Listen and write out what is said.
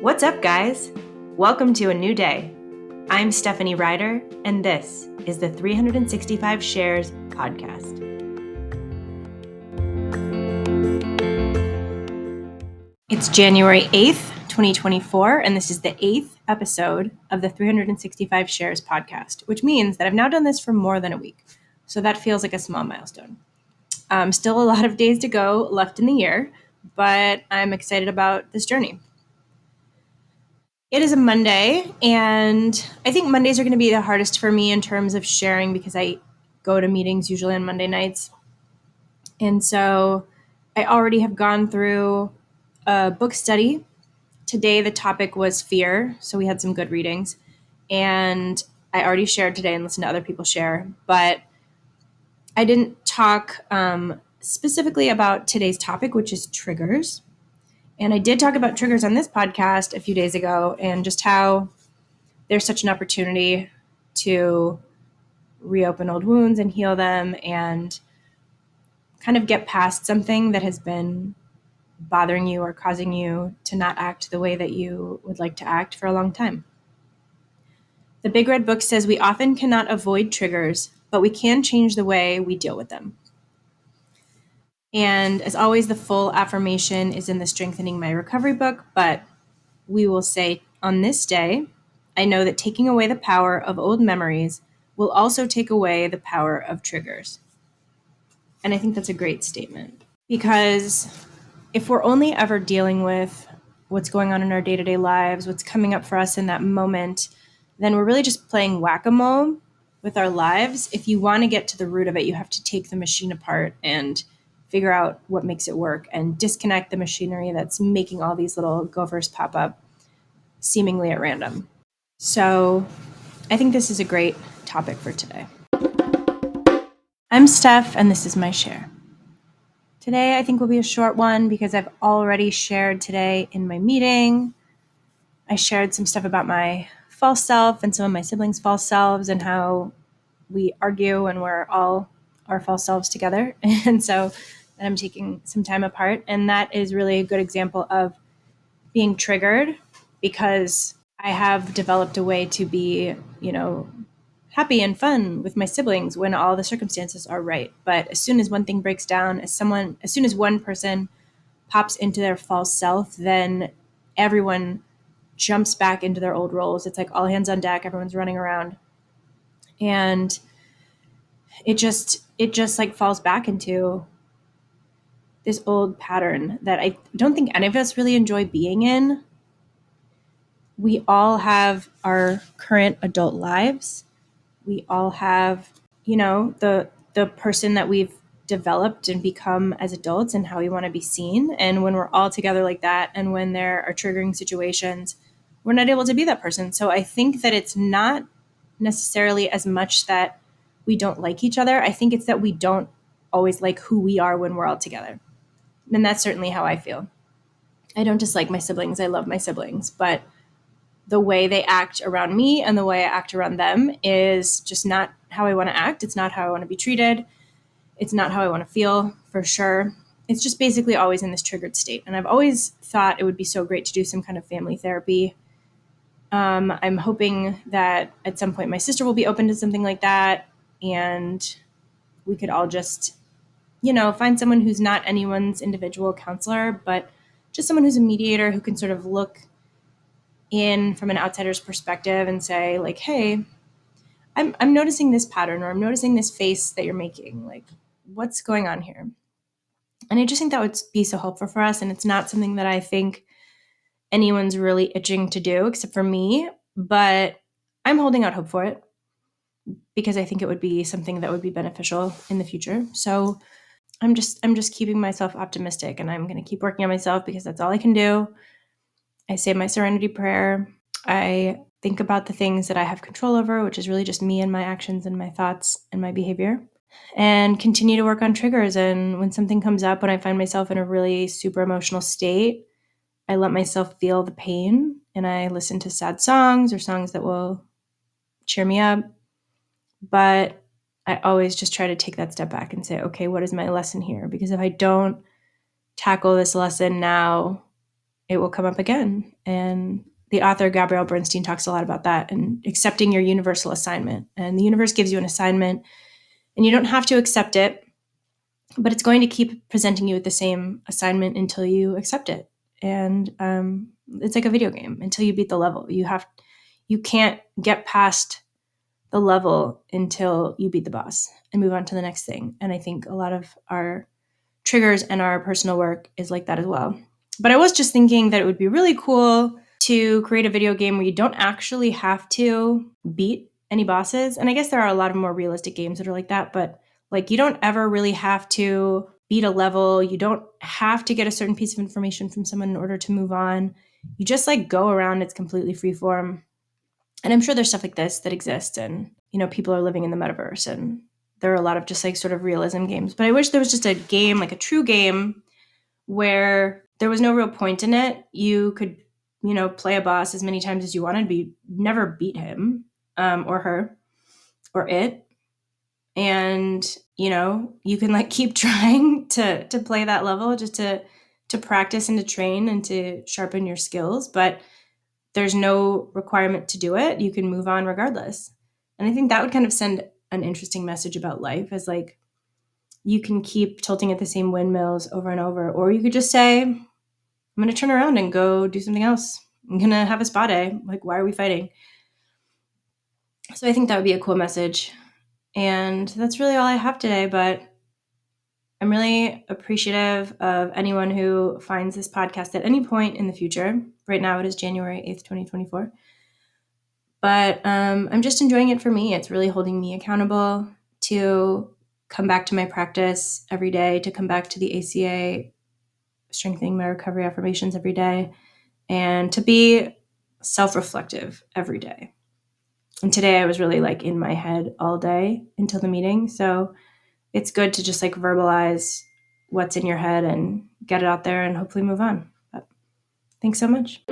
What's up, guys? Welcome to a new day. I'm Stephanie Ryder, and this is the 365 Shares podcast. It's January 8th, 2024, and this is the 8th episode of the 365 Shares podcast, which means that I've now done this for more than a week. So that feels like a small milestone. Still a lot of days to go left in the year, but I'm excited about this journey. It is a Monday, and I think Mondays are going to be the hardest for me in terms of sharing because I go to meetings usually on Monday nights. And so I already have gone through a book study. Today, the topic was fear, so we had some good readings. And I already shared today and listened to other people share, but I didn't talk specifically about today's topic, which is triggers. And I did talk about triggers on this podcast a few days ago and just how there's such an opportunity to reopen old wounds and heal them and kind of get past something that has been bothering you or causing you to not act the way that you would like to act for a long time. The Big Red Book says we often cannot avoid triggers, but we can change the way we deal with them. And as always, the full affirmation is in the Strengthening My Recovery book, but we will say on this day, I know that taking away the power of old memories will also take away the power of triggers. And I think that's a great statement because if we're only ever dealing with what's going on in our day-to-day lives, what's coming up for us in that moment, then we're really just playing whack-a-mole with our lives. If you want to get to the root of it, you have to take the machine apart and figure out what makes it work and disconnect the machinery that's making all these little gophers pop up seemingly at random. So I think this is a great topic for today. I'm Steph, and this is my share. Today I think will be a short one because I've already shared today in my meeting. I shared some stuff about my false self and some of my siblings' false selves and how we argue when we're all our false selves together. And so I'm taking some time apart. And that is really a good example of being triggered because I have developed a way to be, happy and fun with my siblings when all the circumstances are right. But as soon as one thing breaks down, as soon as one person pops into their false self, then everyone jumps back into their old roles. It's like all hands on deck, everyone's running around. And it just like falls back into this old pattern that I don't think any of us really enjoy being in. We all have our current adult lives. We all have, the person that we've developed and become as adults and how we want to be seen. And when we're all together like that, and when there are triggering situations, we're not able to be that person. So I think that it's not necessarily as much that we don't like each other. I think it's that we don't always like who we are when we're all together. And that's certainly how I feel. I don't dislike my siblings. I love my siblings, but the way they act around me and the way I act around them is just not how I want to act. It's not how I want to be treated. It's not how I want to feel, for sure. It's just basically always in this triggered state. And I've always thought it would be so great to do some kind of family therapy. I'm hoping that at some point my sister will be open to something like that. And we could all just, find someone who's not anyone's individual counselor, but just someone who's a mediator who can sort of look in from an outsider's perspective and say, like, hey, I'm noticing this pattern, or I'm noticing this face that you're making. Like, what's going on here? And I just think that would be so helpful for us. And it's not something that I think anyone's really itching to do except for me, but I'm holding out hope for it because I think it would be something that would be beneficial in the future. So I'm just keeping myself optimistic, and I'm going to keep working on myself because that's all I can do. I say my serenity prayer. I think about the things that I have control over, which is really just me and my actions and my thoughts and my behavior, and continue to work on triggers. And when something comes up, when I find myself in a really super emotional state, I let myself feel the pain, and I listen to sad songs or songs that will cheer me up. But I always just try to take that step back and say, okay, what is my lesson here? Because if I don't tackle this lesson now, it will come up again. And the author Gabrielle Bernstein talks a lot about that and accepting your universal assignment. And the universe gives you an assignment and you don't have to accept it, but it's going to keep presenting you with the same assignment until you accept it. And it's like a video game until you beat the level. You can't get past the level until you beat the boss and move on to the next thing. And I think a lot of our triggers and our personal work is like that as well. But I was just thinking that it would be really cool to create a video game where you don't actually have to beat any bosses. And I guess there are a lot of more realistic games that are like that, but like you don't ever really have to beat a level. You don't have to get a certain piece of information from someone in order to move on. You just like go around, it's completely freeform. And I'm sure there's stuff like this that exists, and people are living in the metaverse, and there are a lot of just like sort of realism games. But I wish there was just a game, like a true game, where there was no real point in it. You could, play a boss as many times as you wanted, but you never beat him or her or it. And, you can like keep trying to play that level just to practice and to train and to sharpen your skills. But there's no requirement to do it. You can move on regardless. And I think that would kind of send an interesting message about life, as like you can keep tilting at the same windmills over and over, or you could just say, I'm going to turn around and go do something else. I'm going to have a spa day. Like, why are we fighting? So I think that would be a cool message. And that's really all I have today, but I'm really appreciative of anyone who finds this podcast at any point in the future. Right now it is January 8th, 2024. But I'm just enjoying it for me. It's really holding me accountable to come back to my practice every day, to come back to the ACA, strengthening my recovery affirmations every day, and to be self-reflective every day. And today I was really like in my head all day until the meeting. So it's good to just like verbalize what's in your head and get it out there and hopefully move on. But thanks so much.